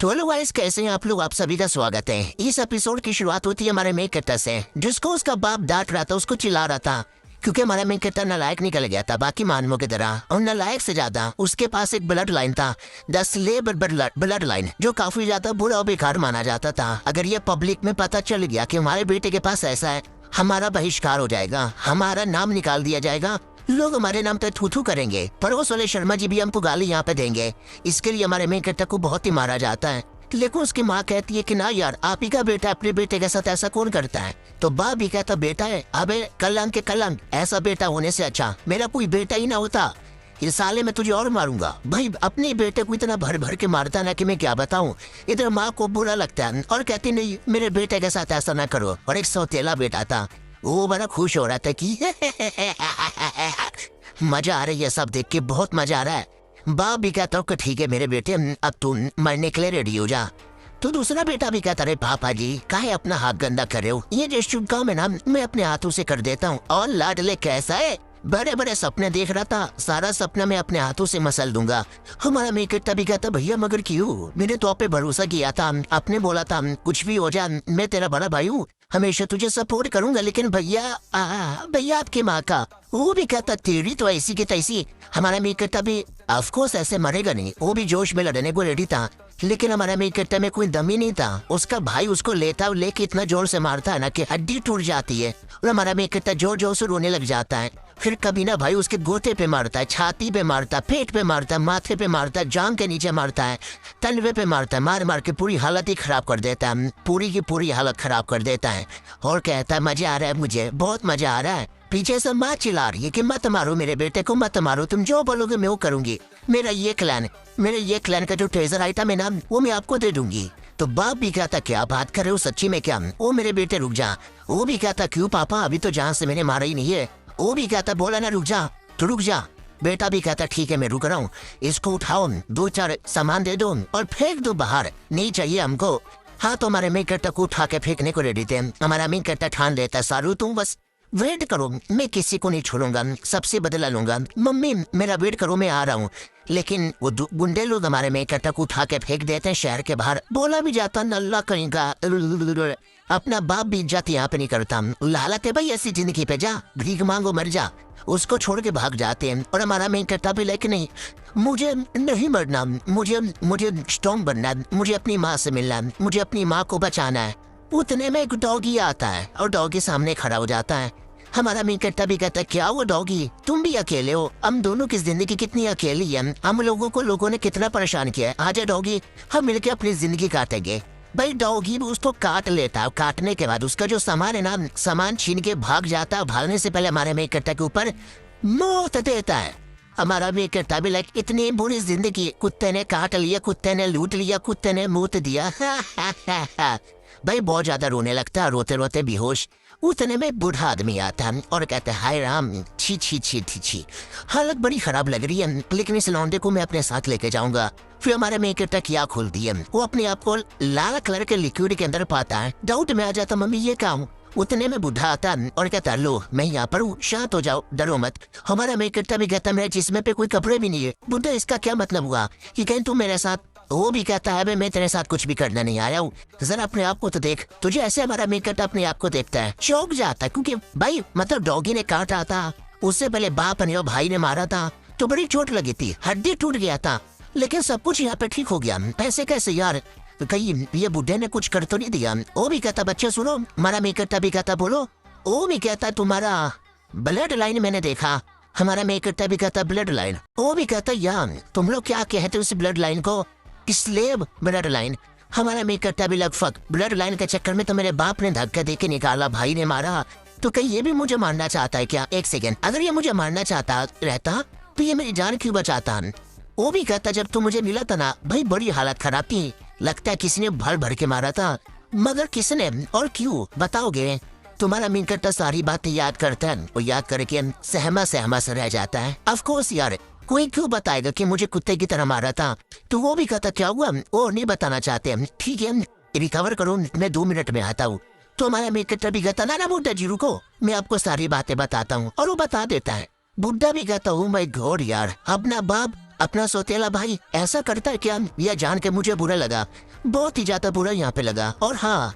तो hello guys, कैसे हैं आप लोग। आप सभी का स्वागत है। इस एपिसोड की शुरुआत होती है हमारे मेन कैरेक्टर से, जिसको उसका बाप डांट रहा था, उसको चिल्ला रहा था क्योंकि हमारा मेन कैरेक्टर नालायक निकल गया था बाकी मानवों की तरह। और नालायक से ज्यादा उसके पास एक ब्लड लाइन था, द स्लेव ब्लड लाइन, जो काफी ज्यादा बुरा और बेकार माना जाता था। अगर ये पब्लिक में पता चल गया कि हमारे बेटे के पास ऐसा है, हमारा बहिष्कार हो जाएगा, हमारा नाम निकाल दिया जाएगा, लोग हमारे नाम पे थू थू करेंगे। पड़ोस वाले शर्मा जी भी हमको गाली यहाँ पे देंगे। इसके लिए हमारे मेन कैरेक्टर को बहुत ही मारा जाता है। लेकिन उसकी माँ कहती है कि ना यार, आप ही का बेटा अपने बेटे के साथ ऐसा कौन करता है। तो बाप भी कहता बेटा है, अबे कलंक के कलंक, ऐसा बेटा होने से अच्छा मेरा कोई बेटा ही ना होता। इस साले में तुझे और मारूंगा। भाई अपने बेटे को इतना भर भर के मारता ना कि मैं क्या बताऊं। इधर माँ को बुरा लगता है और कहती नहीं, मेरे बेटे के साथ ऐसा ना करो। और एक सौतेला बेटा था, वो बड़ा खुश हो रहा था कि मजा आ रही है, सब देख के बहुत मजा आ रहा है। बाप भी कहता हूँ कि ठीक है मेरे बेटे, अब तू मरने के लिए रेडी हो जा। तो दूसरा बेटा भी कहता रहे पापा जी काहे अपना हाथ गंदा कर रहे हो, ये जो शुभ काम है ना मैं अपने हाथों से कर देता हूँ। और लाडले कैसा है, बड़े बड़े सपने देख रहा था, सारा सपना मैं अपने हाथों से मसल दूंगा। हमारा मेकअप भी कहता भैया मगर क्यों, मैंने तो आप पे भरोसा किया था, आपने बोला था कुछ भी हो जाए मैं तेरा बड़ा भाई हूँ, हमेशा तुझे सपोर्ट करूंगा। लेकिन भैया भैया आपकी माँ का, वो भी कहता तेरी तो ऐसी की तैसी। हमारा मेकअप भी ऑफकोर्स ऐसे मरेगा नहीं, वो भी जोश में लड़ने को रेडी था। लेकिन हमारा मेकअप में कोई दम ही नहीं था। उसका भाई उसको लेके इतना जोर से मारता है ना कि हड्डी टूट जाती है। और हमारा मेकअप जोर जोर से रोने लग जाता है। फिर कभी ना भाई उसके गोटे पे मारता है, छाती पे मारता है, पेट पे मारता है, माथे पे मारता है, जांग के नीचे मारता है, तलवे पे मारता है। मार मार के पूरी हालत ही खराब कर देता है, पूरी की पूरी हालत खराब कर देता है। और कहता है मजा आ रहा है, मुझे बहुत मजा आ रहा है। पीछे से माँ चिल्ला रही है कि मत मारो मेरे बेटे को, मत मारो, तुम जो बोलोगे मैं वो करूंगी। मेरा ये क्लैन का जो ट्रेजर आइटम है ना वो मैं आपको दे दूंगी। तो बाप भी कहता क्या बात कर रहे हो, सच्ची में क्या। वो मेरे बेटे रुक जा। वो भी कहता क्यों पापा, अभी तो जहाँ से मैंने मारा ही नहीं है। वो भी कहता बोला ना रुक जा, तो रुक जा। बेटा भी कहता ठीक है मैं रुक रहा हूँ, इसको उठाओ, दो चार सामान दे दो और फेंक दो बाहर, नहीं चाहिए हमको। हाँ तो हमारे मेन कैरेक्टर को उठा के फेंकने को रेडी थे। हमारा मेन कैरेक्टर ठान लेता है सारू तुम बस वेट करो, मैं किसी को नहीं छोड़ूंगा, सबसे बदला लूंगा। मम्मी मेरा वेट करो मैं आ रहा हूँ। लेकिन वो गुंडे लोग हमारे मेन कैरेक्टर को उठा के फेंक देते हैं शहर के बाहर। बोला भी जाता नल्ला कहीं का, अपना बाप भी इज्जत यहाँ पे नहीं करता। लालत है भाई ऐसी जिंदगी पे, जा भीख मांगो मर जा। उसको छोड़ के भाग जाते हैं। और हमारा मेन कैरेक्टर भी लेकिन नहीं, मुझे नहीं मरना, मुझे स्ट्रॉन्ग बनना है, मुझे अपनी माँ से मिलना है, मुझे अपनी माँ को बचाना है। उतने में एक डॉगी आता है और डॉगी सामने खड़ा हो जाता है। हमारा मेन कैरेक्टर भी कहता है क्या वो डॉगी, तुम भी अकेले हो, हम दोनों की जिंदगी कितनी अकेली है, हम लोगों ने कितना परेशान किया है। आजा डॉगी, हम मिलके अपनी जिंदगी काटेंगे। भाई डॉगी भी उसको काट लेता है। काटने के बाद उसका जो सामान है ना, सामान छीन के भाग जाता है। भागने से पहले हमारे मेन कैरेक्टर के ऊपर मौत देता है। हमारा मेन कैरेक्टर भी लाइक इतनी बुरी जिंदगी, कुत्ते ने काट लिया, कुत्ते ने लूट लिया, कुत्ते ने मौत दिया। भाई बहुत ज्यादा रोने लगता है, रोते रोते बेहोश। उतने में बूढ़ा आदमी आता है और कहता है हाय राम, छी छी छी छी छी, हालत बड़ी खराब लग रही है, लेकिन इस लौंडे को मैं अपने साथ लेके जाऊंगा। फिर हमारे मेन कैरेक्टर क्या खुलती है, वो अपने आप को लाल कलर के लिक्विड के अंदर पाता है। डाउट में आ जाता मम्मी ये क्या हूँ। उतने में बूढ़ा आता है और कहता लो मैं यहाँ पर हूँ, शांत हो जाओ, डरो मत। हमारा मेन कैरेक्टर भी कहता मेरे जिस्म पे कोई कपड़े भी नहीं है। बुढ़ा इसका क्या मतलब हुआ कि कहीं तू मेरे साथ। वो भी कहता है मैं तेरे साथ कुछ भी करना नहीं आया हूँ, जरा अपने आप को तो देख। तुझे ऐसे हमारा मेन कैरेक्टर अपने आप को देखता है, चौंक जाता है क्योंकि भाई मतलब डॉगी ने काटा था, उससे पहले बाप ने और भाई ने मारा था तो बड़ी चोट लगी थी, हड्डी टूट गया था। लेकिन सब कुछ यहाँ पे ठीक हो गया, पैसे कैसे यार, कहीं ये बुढ़े ने कुछ कर तो नहीं दिया। वो भी कहता बच्चे सुनो, हमारा मेन कैरेक्टर भी कहता बोलो। वो भी कहता तुम्हारा ब्लड लाइन मैंने देखा। हमारा मेन कैरेक्टर भी कहता ब्लड लाइन। वो भी कहता यार तुम लोग क्या कहते हो उस ब्लड लाइन को, स्लेब ब्लड लाइन। हमारा मेन कैरेक्टर भी लगभग ब्लड लाइन के चक्कर में तो मेरे बाप ने धक्का दे के निकाला, भाई ने मारा, तो कहीं ये भी मुझे मारना चाहता है क्या। एक सेकेंड, अगर ये मुझे मारना चाहता रहता तो ये मेरी जान क्यों बचाता। वो भी कहता जब तू मुझे मिला था ना भाई बड़ी हालत खराब थी, लगता है किसी ने भर भर के मारा था, मगर किसने और क्यों बताओगे। तुम्हारा मेन कैरेक्टर सारी बातें याद करता है, वो याद करके सहमा से रह जाता है। ऑफकोर्स यार कोई क्यों बताएगा कि मुझे कुत्ते की तरह मारा था। तो वो भी कहता क्या हुआ, वो नहीं बताना चाहते। ठीक है रिकवर करो, मैं 2 मिनट में आता हूँ। तो हमारा मेन कैरेक्टर भी कहता ना बुड्ढा जी रुको, मैं आपको सारी बातें बताता हूँ। और वो बता देता है। बुड्ढा भी कहता हूँ माय गॉड यार, अपना बाप अपना सौतेला भाई ऐसा करता है क्या? यह जान के मुझे बुरा लगा, बहुत ही ज्यादा बुरा यहाँ पे लगा। और हाँ,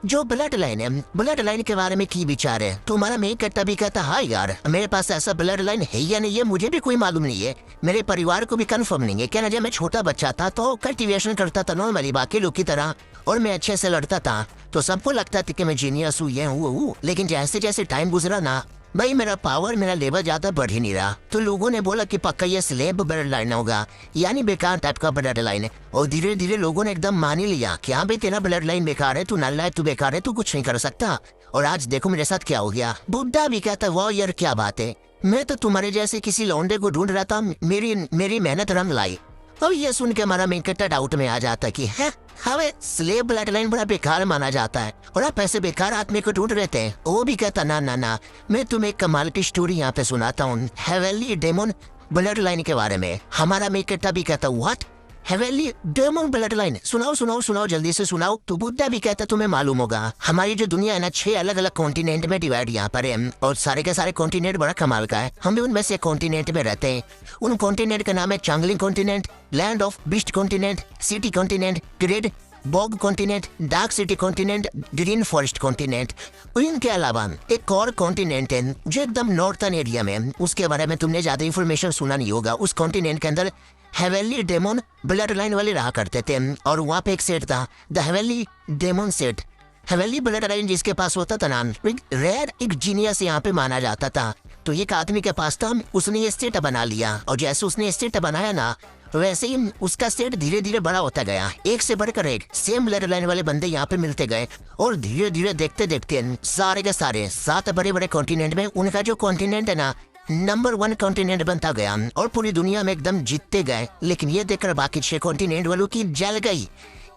जो ब्लड लाइन है, ब्लड लाइन के बारे में की विचार है तुम्हारा? मैं कहता भी कहता हाँ यार, मेरे पास ऐसा ब्लड लाइन है या नहीं है मुझे भी कोई मालूम नहीं है, मेरे परिवार को भी कंफर्म नहीं है। क्या ना, जब मैं छोटा बच्चा था तो कल्टीवेशन करता था नॉर्मली बाकी लोग की तरह, और मैं अच्छे से लड़ता था, तो सबको लगता था कि मैं जीनियस हूँ, ये हूँ। लेकिन जैसे जैसे टाइम गुजरा ना भाई, मेरा पावर, मेरा लेवल ज्यादा बढ़ ही नहीं रहा। तो लोगों ने बोला कि पक्का ये स्लेब ब्लड लाइन होगा, यानी बेकार टाइप का ब्लड लाइन है। और धीरे धीरे लोगों ने एकदम मान ही लिया कि हाँ भाई तेरा ब्लड लाइन बेकार है, तू नल्ला है, तू बेकार है, तू कुछ नहीं कर सकता। और आज देखो मेरे साथ क्या हो गया। बुड्ढा भी कहता वाह यार क्या बात है, मैं तो तुम्हारे जैसे किसी लौंडे को ढूंढ रहा था, मेरी मेहनत रंग लाई। अब ये सुन के हमारा मेन कैरेक्टर डाउट में आ जाता कि है हमें स्लेब ब्लड लाइन बड़ा बेकार माना जाता है और आप ऐसे बेकार आदमी को ढूंढ रहे थे। वो भी कहता ना ना ना, मैं तुम्हें एक कमाल की स्टोरी यहाँ पे सुनाता हूँ हेवेली डेमन ब्लड लाइन के बारे में। हमारा मेन कैरेक्टर भी कहता what, heavenly demon bloodline, सुनाओ सुनाओ सुनाओ जल्दी से सुनाओ। तो बुड्ढा भी कहता तुम्हें मालूम होगा हमारी जो दुनिया है ना 6 अलग अलग कॉन्टिनेंट में डिवाइड यहाँ पर है, और सारे के सारे कॉन्टिनेंट बड़ा कमाल का है। हम भी उनमें से कॉन्टिनेंट में रहते हैं। उन कॉन्टिनेंट का नाम है changeling continent, land of beast continent, city continent, great bog continent, dark city continent, green forest continent. इनके अलावा एक और कॉन्टिनेंट है जो एकदम नॉर्थर्न एरिया में, उसके बारे में तुमने ज्यादा इन्फॉर्मेशन सुना नहीं होगा। उस कॉन्टिनेंट के अंदर हेवेली डेमन ब्लड लाइन वाले रहा करते थे, और वहाँ पे एक सेट था the heavenly demon set. Heavenly bloodline जिसके पास होता था नाम रेयर एक जीनियस यहाँ पे माना जाता था। तो एक आदमी के पास था, उसने ये स्टेट बना लिया, और जैसे उसने स्टेट बनाया ना वैसे ही उसका स्टेट धीरे धीरे बड़ा होता गया। एक से बढ़कर एक सेम ब्लड लाइन वाले बंदे यहाँ पे मिलते गए, और धीरे धीरे देखते देखते सारे के सारे 7 बड़े बड़े कॉन्टिनेंट में उनका जो कॉन्टिनेंट है ना नंबर 1 कॉन्टिनेंट बनता गया, और पूरी दुनिया में एकदम जीतते गए। लेकिन ये देखकर बाकी 6 कॉन्टिनेंट वालों की जल गई,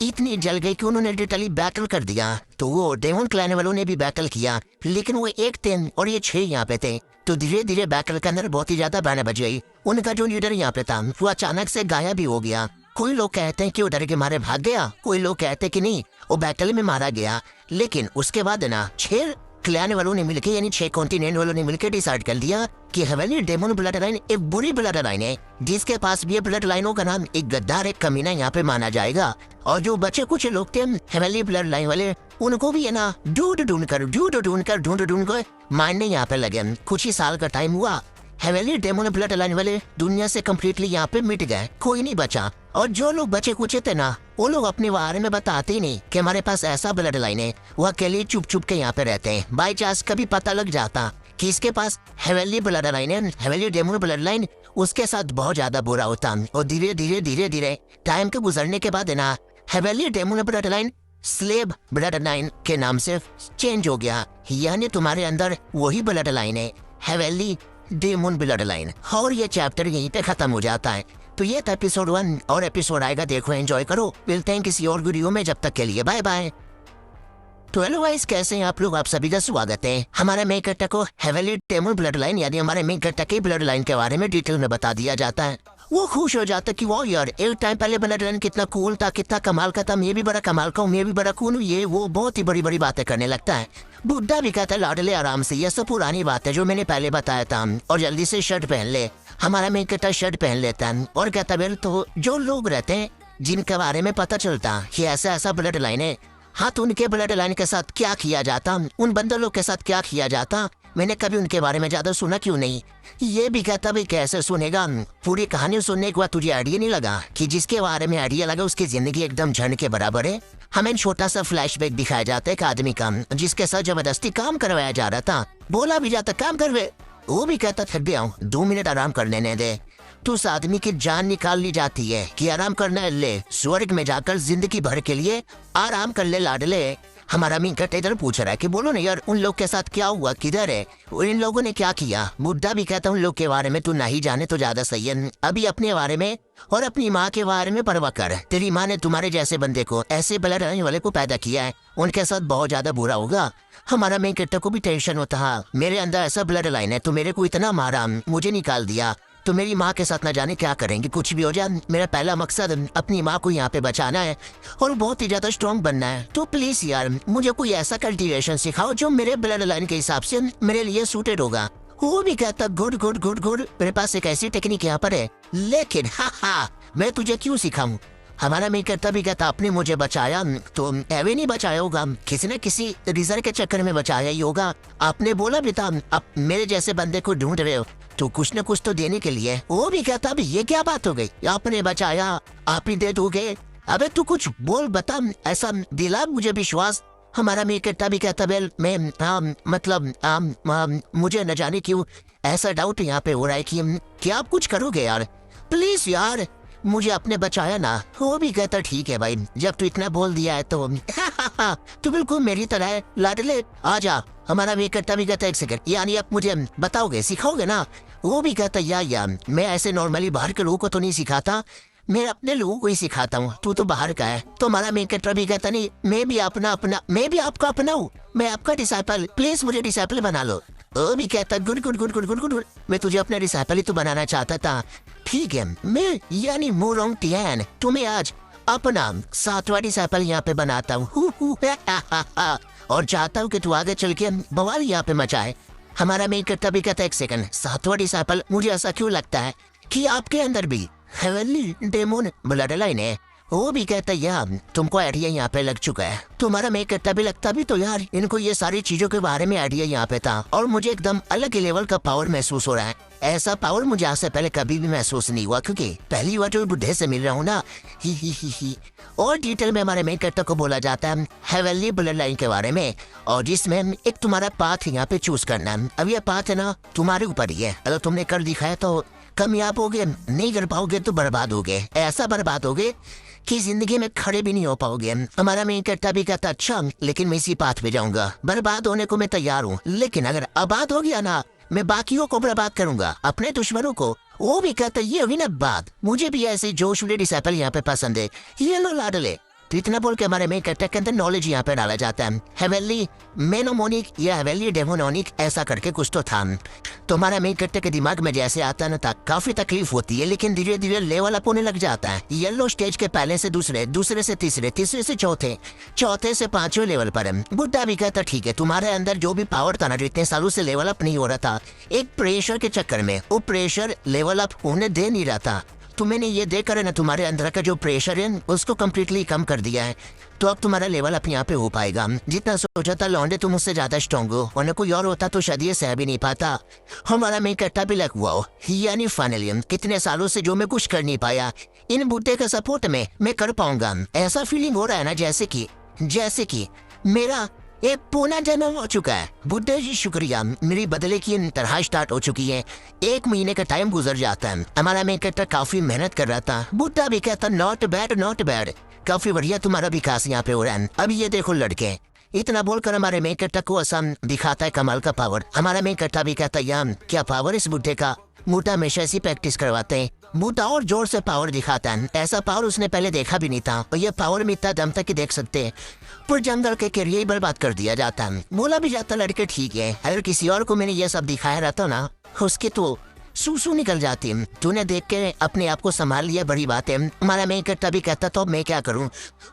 इतनी जल गई कि उन्होंने लिटरली बैटल कर दिया। तो वो डेमन क्लैन वालों ने भी बैटल किया, लेकिन वो 1 थे और ये 6 यहाँ पे थे। तो धीरे धीरे बैटल के अंदर बहुत ही ज्यादा बहना बज गई। उनका जो लीडर यहाँ पे था वो अचानक से गायब भी हो गया। कोई लोग कहते हैं कि वो डर के मारे भाग गया, कोई लोग कहते हैं कि नहीं वो बैटल में मारा गया। लेकिन उसके बाद ना 6 क्लैन वालों ने मिलकर यानी 6 कॉन्टिनेंट वालों ने मिलकर डिसाइड कर दिया कि हेवेली डेमन ब्लड लाइन एक बुरी ब्लड लाइन है, जिसके पास भी ब्लड लाइनों का नाम एक गद्दार एक कमीना यहाँ पे माना जाएगा। और जो बचे कुछ लोग थे हेवेली ब्लड लाइन वाले, उनको भी है ना ढूंढ कर मारने यहाँ पे लगे। कुछ ही साल का टाइम हुआ, हेवेली डेमन ब्लड लाइन वाले दुनिया से कम्प्लीटली यहाँ पे मिट गए, कोई नहीं बचा। और जो लोग बचे कुछ थे ना वो लोग अपने बारे में बताते ही नहीं कि हमारे पास ऐसा ब्लड लाइन है। वो अकेले चुप चुप के यहाँ पे रहते हैं। बाई चांस कभी पता लग जाता कि इसके पास हेवेली ब्लड लाइन है, हेवेली डेमन ब्लड लाइन, उसके साथ बहुत ज्यादा बुरा होता। और धीरे धीरे टाइम के गुजरने के बाद है ना heavenly demon bloodline slave bloodline के नाम से चेंज हो गया, यानी तुम्हारे अंदर वही ब्लड लाइन है हेवेली डेमन ब्लड लाइन। और ये चैप्टर यहीं पे खत्म हो जाता है। तो ये था एपिसोड 1, और एपिसोड आएगा, देखो एंजॉय करो। मिलते हैं किसी और वीडियो में, जब तक के लिए बाय बाय। तो हेलो गाइस, कैसे हैं आप लोग? आप सभी का स्वागत है। हमारे मेन कैरेक्टर को हेवेली डेमन ब्लड लाइन यानी हमारे मेन कैरेक्टर के ब्लड लाइन के बारे में डिटेल में बता दिया जाता है। वो खुश हो जाता कि वो यार एक टाइम पहले ब्लड लाइन कितना कूल था, कितना कमाल का था, मैं भी बड़ा कमाल का हूँ, मैं भी बड़ा कूल हूँ, ये वो बहुत ही बड़ी बड़ी बातें करने लगता है। बुड्ढा भी कहता है लाडले आराम से, ये सब पुरानी बात है जो मैंने पहले बताया था, और जल्दी से शर्ट पहन ले। हमारा मेन कैरेक्टर शर्ट पहन लेता है और कहता है तो जो लोग रहते हैं जिनके बारे में पता चलता कि ऐसा ऐसा ब्लड लाइन है, हाँ तो उनके ब्लड लाइन के साथ क्या किया जाता, उन बंदर लोग के साथ क्या किया जाता, मैंने कभी उनके बारे में ज्यादा सुना क्यों नहीं। ये भी कहता भाई कैसे सुनेगा, पूरी कहानी सुनने के बाद तुझे आइडिया नहीं लगा कि जिसके बारे में आइडिया लगा उसकी जिंदगी एकदम झंड के बराबर है। हमें छोटा सा फ्लैशबैक दिखाया जाता है एक आदमी का जिसके साथ जबरदस्ती काम करवाया जा रहा था। बोला भी जाता काम करवे, वो भी कहता थक गया हूँ, 2 मिनट आराम कर लेने दे। तो उस आदमी की जान निकाल ली जाती है कि आराम करना है, ले स्वर्ग में जाकर जिंदगी भर के लिए आराम कर ले लाडले। हमारा मीन कट इधर पूछ रहा है कि बोलो ना यार उन लोग के साथ क्या हुआ, किधर है, इन लोगों ने क्या किया। बुड्ढा भी कहता उन लोग के बारे में तू नहीं जाने तो ज्यादा सही है, अभी अपने बारे में और अपनी माँ के बारे में परवाह कर। तेरी माँ ने तुम्हारे जैसे बंदे को, ऐसे ब्लड लाइन वाले को पैदा किया है, उनके साथ बहुत ज्यादा बुरा होगा। हमारा मेन कैरेक्टर को भी टेंशन होता है, मेरे अंदर ऐसा ब्लड लाइन है तो मेरे को इतना मारा, मुझे निकाल दिया, तो मेरी माँ के साथ न जाने क्या करेंगे, कुछ भी हो जाए। मेरा पहला मकसद अपनी माँ को यहाँ पे बचाना है और बहुत ही ज्यादा स्ट्रॉन्ग बनना है। तो प्लीज यार मुझे कोई ऐसा कल्टीवेशन सिखाओ जो मेरे ब्लड लाइन के हिसाब से मेरे लिए सूटेड होगा। वो भी कहता गुड गुड गुड गुड, मेरे पास एक ऐसी टेक्निक यहाँ पर है, लेकिन हा मैं तुझे क्यों सिखाऊं। हमारा मेकअप भी कहता आपने मुझे बचाया तो एवे नहीं बचाया होगा, किसी न किसी रिजल्ट के चक्कर में बचाया ही होगा। आपने बोला भी था आप मेरे जैसे बंदे को ढूंढ रहे हो तो कुछ न कुछ तो देने के लिए। वो भी कहता अभी ये क्या बात हो गई, आपने बचाया आप ही दे दोगे। अबे तू कुछ बोल बता, ऐसा दिला मुझे विश्वास। हमारा मेकअप भी कहता वेल मैं मुझे न जाने क्यों ऐसा डाउट यहाँ पे हो रहा है कि आप कुछ करोगे यार, प्लीज यार मुझे आपने बचाया ना। वो भी कहता ठीक है भाई, जब तू इतना बोल दिया है तो तू बिल्कुल मेरी तरह है लाडले, आ जा। हमारा मेकअप भी कहता एक सेकंड, यानी आप मुझे बताओगे सिखाओगे ना। वो भी कहता यार मैं ऐसे नॉर्मली बाहर के लोगों को तो नहीं सिखाता, मैं अपने लोगों को ही सिखाता हूँ, तू तो बाहर का है। तो हमारा मेकअप भी कहता नहीं मैं भी आपका अपना हूँ, मैं आपका डिसाइपल, प्लीज मुझे डिसाइपल बना लो। वो भी कहता good good good good good good, मैं तुझे अपना डिसाइपल ही तो बनाना चाहता था। ठीक है मैं यानी मोरोंग टियान तुम्हें आज अपना 7वां डिसाइपल यहाँ पे बनाता हूँ और चाहता हूँ कि तू आगे चल के बवाल यहाँ पे मचाए। हमारा मेकअप भी कहता एक सेकंड, 7वां डिसाइपल, मुझे ऐसा क्यों लगता है कि आपके अंदर भी हेवनली डेमोन ब्लड लाइन है। वो भी कहता है यार तुमको आइडिया यहाँ पे लग चुका है। तुम्हारा मेकअप भी लगता भी तो यार इनको ये सारी चीजों के बारे में आइडिया यहाँ पे था और मुझे एकदम अलग लेवल का पावर महसूस हो रहा है। ऐसा पावर मुझे आज से पहले कभी भी महसूस नहीं हुआ, क्योंकि पहली बार जो बुढ़े से मिल रहा हूँ ना। ही और डिटेल में हमारे मेकअप को बोला जाता है हेवनली ब्लड लाइन के बारे में, और जिसमें एक तुम्हारा पाथ यहाँ पे चूज करना है। अब ये पाथ है ना तुम्हारे ऊपर ही है, अगर तुमने कर दिखाया तो कामयाब होगे, नहीं कर पाओगे तो बर्बाद होगे, ऐसा बर्बाद होगे कि जिंदगी में खड़े भी नहीं हो पाओगे। हमारा मेकअप भी कहता अच्छा लेकिन मैं इसी पाथ पे जाऊंगा, बर्बाद होने को मैं तैयार हूँ, लेकिन अगर आबाद हो गया ना मैं बाकियों को बर्बाद करूंगा, अपने दुश्मनों को। वो भी कहता ये हुई ना बात, मुझे भी ऐसे जोशुले डिसाइपल यहाँ पे पसंद है, ये लो लाडले। तो इतना बोल के हमारे मेकअप के अंदर नॉलेज यहाँ पे डाला जाता है, हेवनली मेनोमोनिक या हेवनली डेमोनिक ऐसा करके कुछ तो था। तो हमारा मेकअप के दिमाग में जैसे आता ना था काफी तकलीफ होती है, लेकिन धीरे धीरे लेवल अप होने लग जाता है। येलो स्टेज के पहले से दूसरे, दूसरे से तीसरे, तीसरे से चौथे, चौथे से 5वें लेवल पर है। बुड्ढा भी कहता ठीक है तुम्हारे अंदर जो भी पावर था ना जो इतने सालों से लेवल अप नहीं हो रहा था, एक प्रेशर के चक्कर में वो प्रेशर लेवल अप होने दे नहीं रहा था, तो मैंने ये देखकर ना तुम्हारे अंदर का जो प्रेशर है उसको कम्प्लीटली कम कर दिया है। तो अब तुम्हारा लेवल अप यहाँ पे हो पाएगा। जितना सोचा था लौंडे तुम उससे ज्यादा स्ट्रॉन्ग हो, वरना कोई और होता तो शायद ये सह भी नहीं पाता। हमारा मेकअप भी लग हुआ हो, यानी फाइनली कितने सालों से जो मैं कुछ कर नहीं पाया इन बूटे का सपोर्ट में मैं कर पाऊंगा। ऐसा फीलिंग हो रहा है ना जैसे कि मेरा एक पूना जन्म हो चुका है। बुड्ढे जी शुक्रिया, मेरी बदले की तरह स्टार्ट हो चुकी है। 1 महीने का टाइम गुजर जाता है। हमारा मेकअप काफी मेहनत कर रहा था। बुड्ढा भी कहता नॉट बैड, काफी बढ़िया तुम्हारा विकास यहाँ पे हो रहा है। अभी ये देखो लड़के, इतना बोलकर हमारे मेकअप को आसान दिखाता है कमाल का पावर। हमारा मेकअप भी कहता यार क्या पावर इस बुड्ढे का, बूटा हमेशा ऐसी प्रैक्टिस करवाते हैं। बूटा और जोर से पावर दिखाता है, ऐसा पावर उसने पहले देखा भी नहीं था, और ये पावर में इतना दम तक ही देख सकते हैं, पर जंगल के करियर ही बर्बाद कर दिया जाता है। बोला भी जाता लड़के ठीक है, अगर किसी और को मैंने ये सब दिखाया रहता ना उसके तो सूसू निकल जाती। तूने देख के अपने आप को संभाल लिया, बड़ी बात है। हमारा मेकअप भी कहता तो मैं क्या करूं।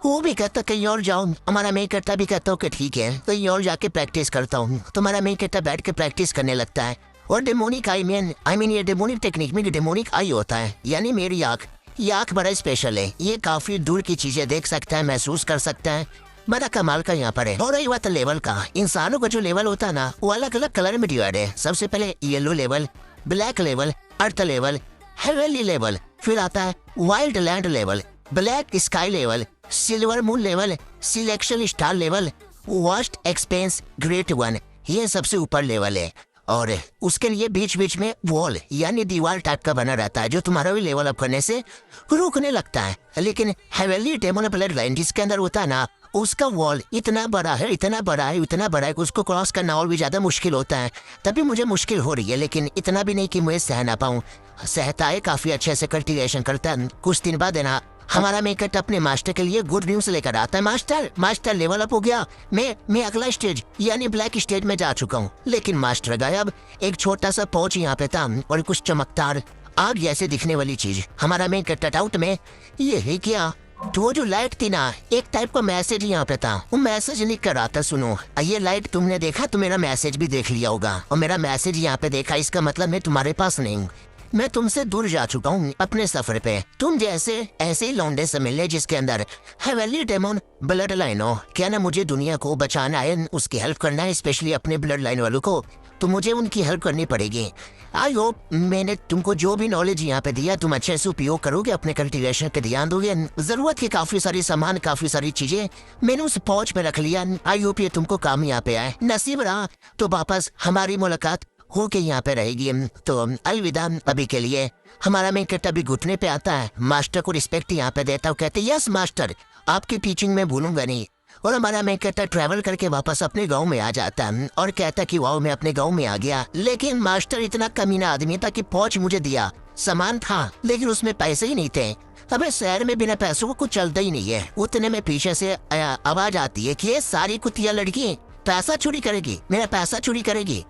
वो भी कहता कहीं और जाओ। हमारा मेकअप भी कहता हूँ कि ठीक है कहीं और जाके प्रैक्टिस करता हूँ। तुम्हारा मेकअप बैठ के प्रैक्टिस करने लगता है, और डेमोनिक आई मीन ये डेमोनिक टेक्निक में डेमोनिक आई होता है, यानी मेरी आँख बड़ा स्पेशल है। ये काफी दूर की चीजें देख सकता है, महसूस कर सकता है, बड़ा कमाल का यहाँ पर है। और रही बात लेवल का, इंसानों का जो लेवल होता है ना वो अलग अलग कलर में डिवाइड है। सबसे पहले yellow level, black level, earth level, heavenly level, फिर आता है wild land level, black sky level, silver moon level, selection star level, vast expense great one, ये सबसे ऊपर लेवल है। और उसके लिए बीच बीच में वॉल यानी दीवार टाइप का बना रहता है जो तुम्हारा भी लेवल अप करने से रुकने लगता है। लेकिन हेवनली डेमन ब्लड लाइन जिसके अंदर होता है ना उसका वॉल इतना बड़ा है कि उसको क्रॉस करना और भी ज्यादा मुश्किल होता है। तभी मुझे मुश्किल हो रही है, लेकिन इतना भी नहीं कि मुझे सह ना पाऊँ। सहता है, काफी अच्छे से कल्टिवेशन करता है। कुछ दिन बाद है ना हमारा मेकअप अपने मास्टर के लिए गुड न्यूज लेकर आता है। मास्टर लेवल अप हो गया, मैं अगला स्टेज यानी ब्लैक स्टेज में जा चुका हूँ। लेकिन मास्टर गायब, एक छोटा सा पहुंच यहाँ पे था और कुछ चमकदार आग जैसे दिखने वाली चीज। हमारा मेकअप आउट में ये है क्या, तो वो जो लाइट थी ना, एक टाइप का मैसेज यहाँ पे था, वो मैसेज लिख कर आता। सुनो, ये लाइट तुमने देखा तो मेरा मैसेज भी देख लिया होगा, और मेरा मैसेज यहाँ पे देखा, इसका मतलब मैं तुम्हारे पास नहीं हूँ। मैं तुमसे दूर जा चुका हूँ अपने सफर पे। तुम जैसे ऐसे ही लौंडे से मिले जिसके अंदर हेवनली डेमन ब्लड लाइन हो। क्या ना मुझे दुनिया को बचाना है, उसकी हेल्प करना है, स्पेशली अपने ब्लड लाइन वालों को, तो मुझे उनकी हेल्प करनी पड़ेगी। आई होप मैंने तुमको जो भी नॉलेज यहाँ पे दिया तुम अच्छे से उपयोग करोगे, अपने कल्टीवेशन पे ध्यान दोगे। जरूरत के काफी सारी सामान, काफी सारी चीजें मैंने उस पहुंच में रख लिया। आई होप ये तुमको काम यहाँ पे आए। नसीब रहा तो वापस हमारी मुलाकात हो के यहाँ पे रहेगी। तो अलविदा अभी के लिए। हमारा मैं कट्टा भी घुटने पे आता है, मास्टर को रिस्पेक्ट यहाँ पे देता हूँ, कहते यस मास्टर, आपकी टीचिंग में भूलूंगा नहीं। और हमारा मैं कहता ट्रैवल करके वापस अपने गांव में आ जाता है और कहता कि वाओ मैं अपने गांव में आ गया। लेकिन मास्टर इतना कमीना आदमी था कि पहुंच मुझे दिया, सामान था लेकिन उसमें पैसे ही नहीं थे। अबे शहर में बिना पैसों को कुछ चलता ही नहीं है। उतने में पीछे से आवाज आती है कि ये सारी कुतिया लड़की पैसा चोरी करेगी, मेरा पैसा चोरी करेगी।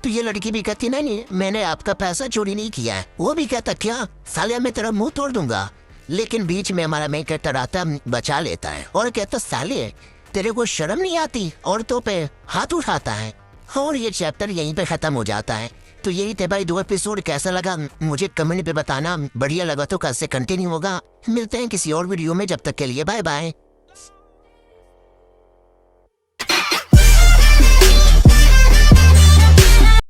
तो ये लड़की भी कहती नहीं मैंने आपका पैसा चोरी नहीं किया है। वो भी कहता क्या साले मैं तेरा मुंह तोड़ दूंगा। लेकिन बीच में हमारा मैं कहता रहता बचा लेता है और कहता साले तेरे को शर्म नहीं आती, औरतों पे हाथ उठाता है। और ये चैप्टर यहीं पे खत्म हो जाता है। तो यही थे भाई 2 एपिसोड। कैसा लगा मुझे कमेंट पे बताना, बढ़िया लगा तो कल से कंटिन्यू होगा। मिलते हैं किसी और वीडियो में, जब तक के लिए बाय बाय।